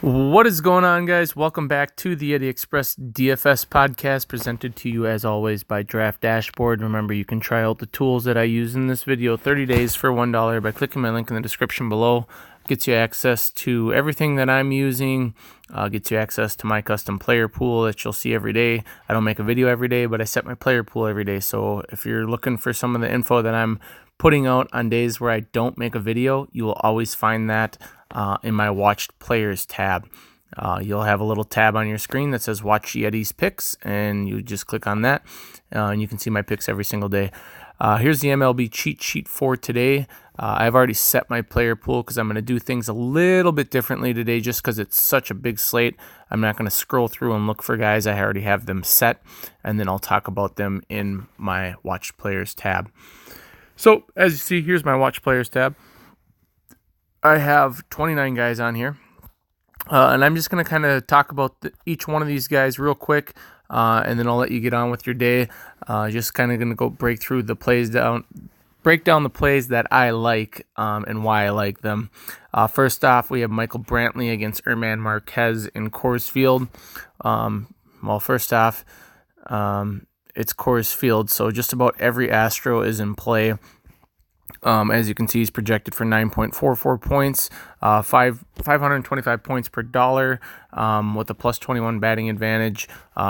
What is going on, guys? Welcome back to the Yeti Express DFS podcast, presented to you as always by Draft Dashboard. Remember, you can try out the tools that I use in this video 30 days for $1 by clicking my link in the description below. Gets you access to everything that I'm using, gets you access to my custom player pool that you'll see every day. I don't make a video every day, but I set my player pool every day. So if you're looking for some of the info that I'm putting out on days where I don't make a video, you will always find that in my watched players tab. You'll have a little tab on your screen that says watch Yeti's picks, and you just click on that and you can see my picks every single day. Here's the MLB cheat sheet for today. I've already set my player pool because I'm going to do things a little bit differently today just because it's such a big slate. I'm not going to scroll through and look for guys. I already have them set, and then I'll talk about them in my watched players tab. So as you see, here's my watch players tab. I have 29 guys on here, and I'm just going to kind of talk about each one of these guys real quick, and then I'll let you get on with your day. Just kind of going to go break down the plays that I like and why I like them. First off, we have Michael Brantley against German Marquez in Coors Field. First off, it's Coors Field, so just about every Astro is in play. As you can see, he's projected for 9.44 points, 525 points per dollar, with a plus 21 batting advantage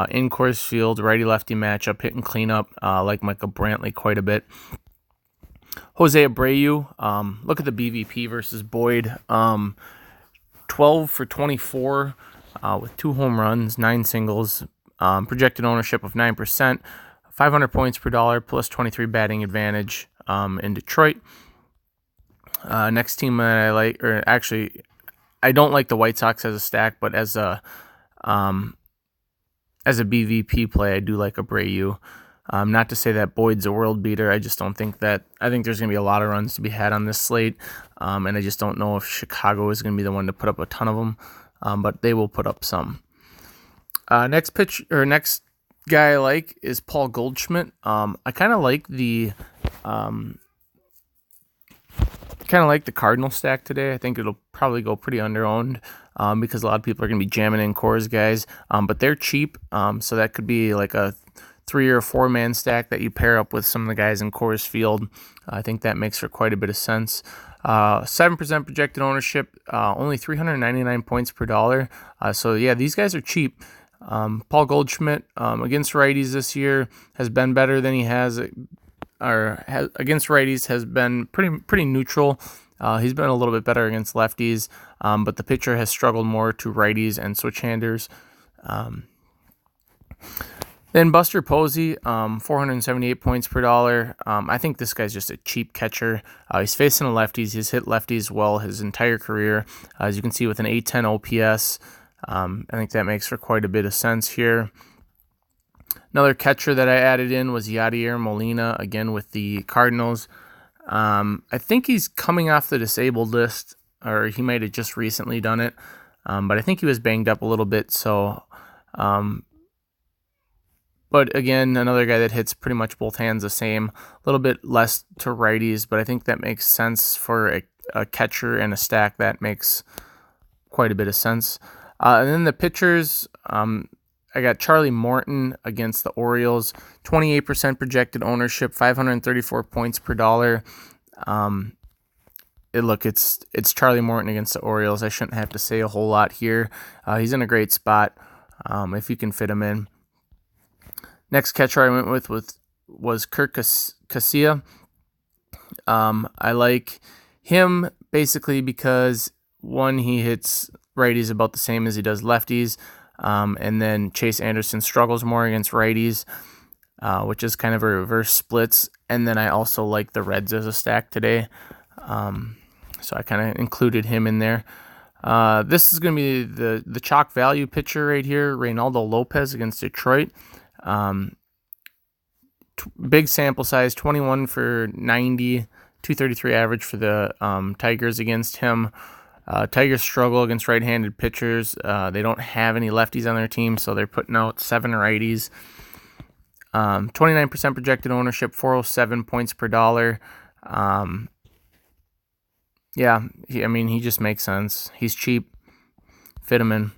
in Coors Field, righty-lefty matchup, hit and clean up, like Michael Brantley quite a bit. Jose Abreu, look at the BVP versus Boyd, 12 for 24 with 2 home runs, 9 singles, projected ownership of 9%, 500 points per dollar, plus 23 batting advantage in Detroit. Next team that I like, or actually, I don't like the White Sox as a stack, but as a BVP play, I do like Abreu. Not to say that Boyd's a world beater. I just don't think that. I think there's going to be a lot of runs to be had on this slate, and I just don't know if Chicago is going to be the one to put up a ton of them, but they will put up some. Next guy I like is Paul Goldschmidt. I kind of like the Cardinal stack today. I think it'll probably go pretty underowned because a lot of people are going to be jamming in Coors guys, but they're cheap, so that could be like a 3 or 4 man stack that you pair up with some of the guys in Coors Field. I think that makes for quite a bit of sense. 7% projected ownership, only 399 points per dollar. So yeah, these guys are cheap. Paul Goldschmidt against righties this year has been better than he has against righties, has been pretty neutral. He's been a little bit better against lefties, but the pitcher has struggled more to righties and switch-handers. Then Buster Posey, 478 points per dollar. I think this guy's just a cheap catcher. He's facing the lefties. He's hit lefties well his entire career. As you can see with an 810 OPS, I think that makes for quite a bit of sense here. Another catcher that I added in was Yadier Molina, again with the Cardinals. I think he's coming off the disabled list, or he might have just recently done it, but I think he was banged up a little bit. So, but again, another guy that hits pretty much both hands the same, a little bit less to righties, but I think that makes sense for a catcher and a stack. That makes quite a bit of sense. And then the pitchers, I got Charlie Morton against the Orioles, 28% projected ownership, 534 points per dollar. It's Charlie Morton against the Orioles. I shouldn't have to say a whole lot here. He's in a great spot if you can fit him in. Next catcher I went with was Kirk Casilla. I like him basically because, one, he hits righties about the same as he does lefties, and then Chase Anderson struggles more against righties, which is kind of a reverse splits. And then I also like the Reds as a stack today, so I kind of included him in there. This is going to be the chalk value pitcher right here, Reynaldo Lopez against Detroit. Big sample size, 21 for 90, 233 average for the Tigers against him. Tigers struggle against right-handed pitchers. They don't have any lefties on their team, so they're putting out 7 righties. 29% projected ownership, 407 points per dollar. He just makes sense. He's cheap. fit him in.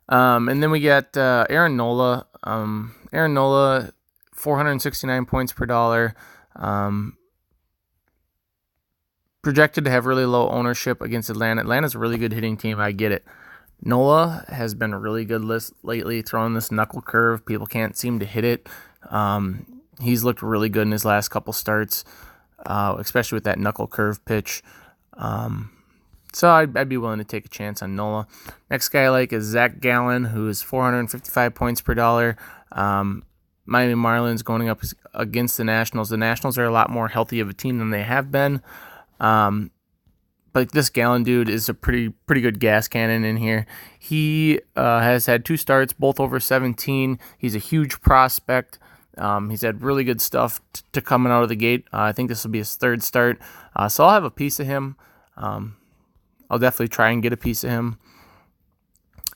And then we got Aaron Nola. Aaron Nola, 469 points per dollar. Projected to have really low ownership against Atlanta. Atlanta's a really good hitting team. I get it. Nola has been a really good list lately, throwing this knuckle curve. People can't seem to hit it. He's looked really good in his last couple starts, especially with that knuckle curve pitch. So I'd be willing to take a chance on Nola. Next guy I like is Zach Gallen, who is 455 points per dollar. Miami Marlins going up against the Nationals. The Nationals are a lot more healthy of a team than they have been. But this Gallen dude is a pretty good gas cannon in here. He has had 2 starts, both over 17. He's a huge prospect. He's had really good stuff to coming out of the gate. I think this will be his 3rd start. So I'll have a piece of him. I'll definitely try and get a piece of him.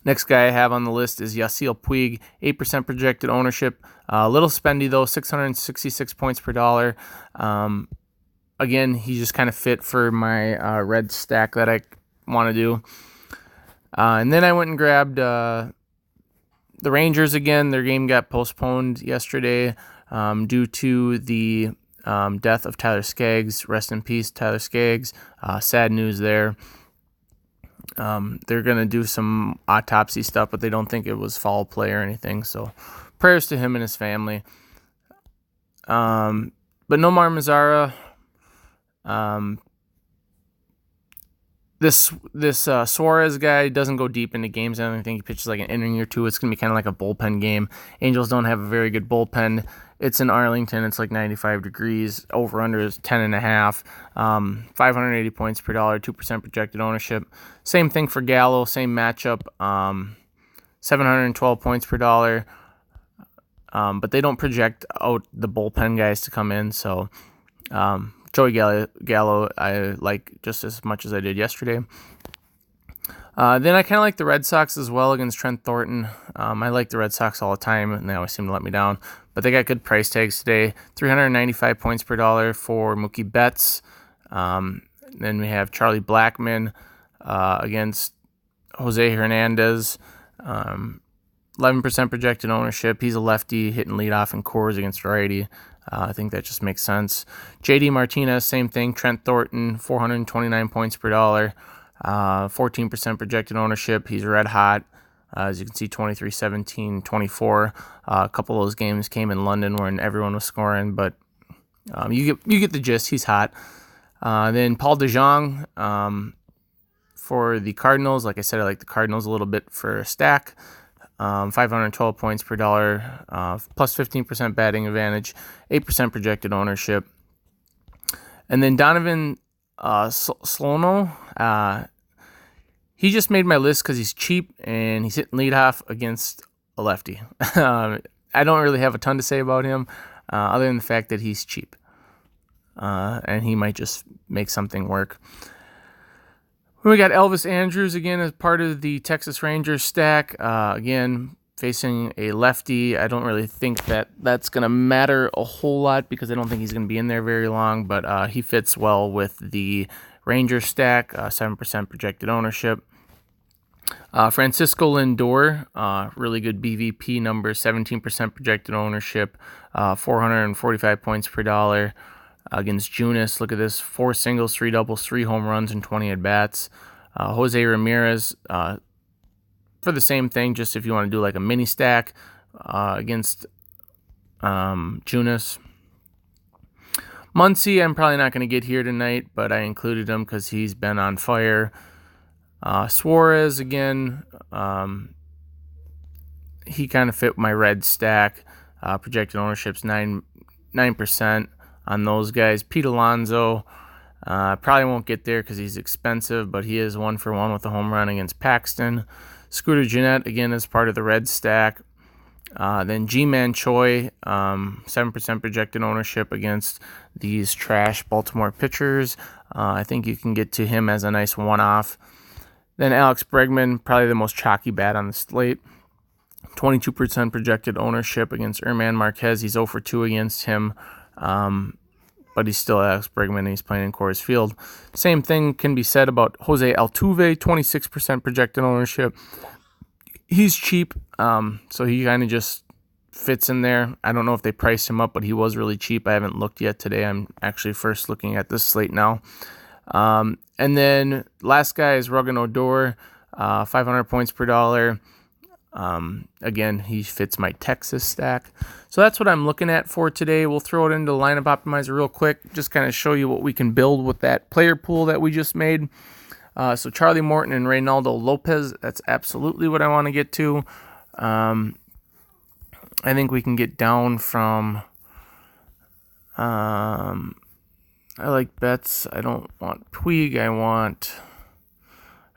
Next guy I have on the list is Yasiel Puig, 8% projected ownership. A little spendy though, 666 points per dollar. Again, he just kind of fit for my red stack that I want to do. And then I went and grabbed the Rangers again. Their game got postponed yesterday due to the death of Tyler Skaggs. Rest in peace, Tyler Skaggs. Sad news there. They're going to do some autopsy stuff, but they don't think it was foul play or anything. So prayers to him and his family. But Nomar Mazara. This Suarez guy doesn't go deep into games. I don't think he pitches like an inning or 2. It's going to be kind of like a bullpen game. Angels don't have a very good bullpen. It's in Arlington. It's like 95 degrees. Over-under is 10.5. 580 points per dollar, 2% projected ownership. Same thing for Gallo. Same matchup. 712 points per dollar. But they don't project out the bullpen guys to come in. So Joey Gallo I like just as much as I did yesterday. Then I kind of like the Red Sox as well against Trent Thornton. I like the Red Sox all the time, and they always seem to let me down. But they got good price tags today. 395 points per dollar for Mookie Betts. Then we have Charlie Blackmon against Jose Hernandez. 11% projected ownership. He's a lefty hitting leadoff in Coors against righty. I think that just makes sense. JD Martinez, same thing. Trent Thornton, 429 points per dollar. 14% projected ownership. He's red hot. As you can see, 23, 17, 24. A couple of those games came in London when everyone was scoring, but you get the gist. He's hot. Then Paul DeJong for the Cardinals. Like I said, I like the Cardinals a little bit for a stack. 512 points per dollar, plus 15% batting advantage, 8% projected ownership. And then Donovan Solano, he just made my list because he's cheap and he's hitting leadoff against a lefty. I don't really have a ton to say about him other than the fact that he's cheap. And he might just make something work. We got Elvis Andrus again as part of the Texas Rangers stack. Again, facing a lefty. I don't really think that that's going to matter a whole lot because I don't think he's going to be in there very long, but he fits well with the Rangers stack, 7% projected ownership. Francisco Lindor, really good BVP number, 17% projected ownership, 445 points per dollar. Against Junis, look at this, 4 singles, 3 doubles, 3 home runs, and 20 at-bats. Jose Ramirez, for the same thing, just if you want to do like a mini stack against Junis. Muncy, I'm probably not going to get here tonight, but I included him because he's been on fire. Suarez, again, he kind of fit my red stack. Projected ownership's 9%. On those guys. Pete Alonso, probably won't get there because he's expensive, but he is 1-for-1 with a home run against Paxton. Scooter Gennett, again, is part of the red stack. Then G-Man Choi, 7% projected ownership against these trash Baltimore pitchers. I think you can get to him as a nice one-off. Then Alex Bregman, probably the most chalky bat on the slate. 22% projected ownership against Erman Marquez. He's 0-for-2 against him. but he's still Alex Bregman, and he's playing in Coors Field. Same thing can be said about Jose Altuve, 26% projected ownership. He's cheap, so he kind of just fits in there. I don't know if they priced him up, but he was really cheap. I haven't looked yet today. I'm actually first looking at this slate now. And then last guy is Ruggin Odor, 500 points per dollar. Again, he fits my Texas stack. So that's what I'm looking at for today. We'll throw it into the lineup optimizer real quick, just kind of show you what we can build with that player pool that we just made. So Charlie Morton and Reynaldo Lopez, that's absolutely what I want to get to. I think we can get down from, I like Betts. I don't want Puig.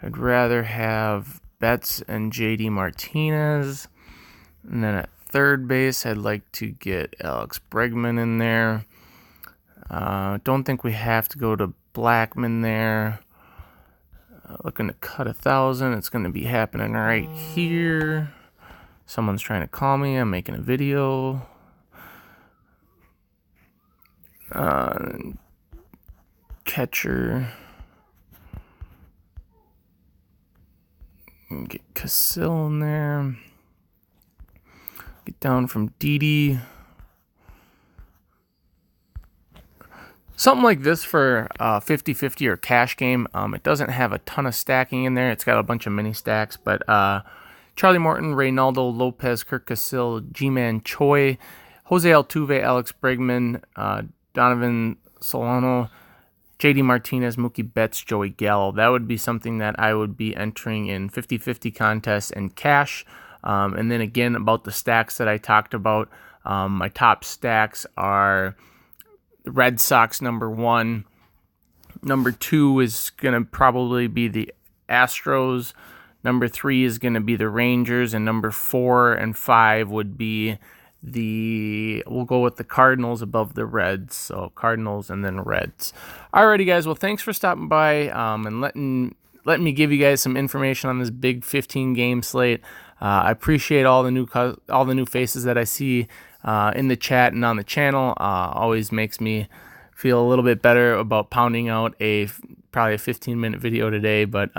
I'd rather have Betts and JD Martinez. And then at third base, I'd like to get Alex Bregman in there. Don't think we have to go to Blackman there. Looking to cut 1,000. It's going to be happening right here. Someone's trying to call me. I'm making a video. Catcher. Get Casilla in there. Get down from Didi. Something like this for 50-50 or cash game. It doesn't have a ton of stacking in there. It's got a bunch of mini stacks, but Charlie Morton, Reynaldo Lopez, Kirk Casilla, G-Man Choi, Jose Altuve, Alex Bregman, Donovan Solano, JD Martinez, Mookie Betts, Joey Gallo. That would be something that I would be entering in 50-50 contests and cash. And then again, about the stacks that I talked about, my top stacks are Red Sox number 1. Number 2 is going to probably be the Astros. Number 3 is going to be the Rangers. And number 4 and 5 would be we'll go with the Cardinals above the Reds. So Cardinals and then Reds. Alrighty, guys. Well, thanks for stopping by and letting me give you guys some information on this big 15-game slate. I appreciate all the new faces that I see in the chat and on the channel. Always makes me feel a little bit better about pounding out probably a 15-minute video today. But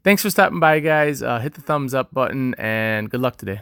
thanks for stopping by, guys. Hit the thumbs up button and good luck today.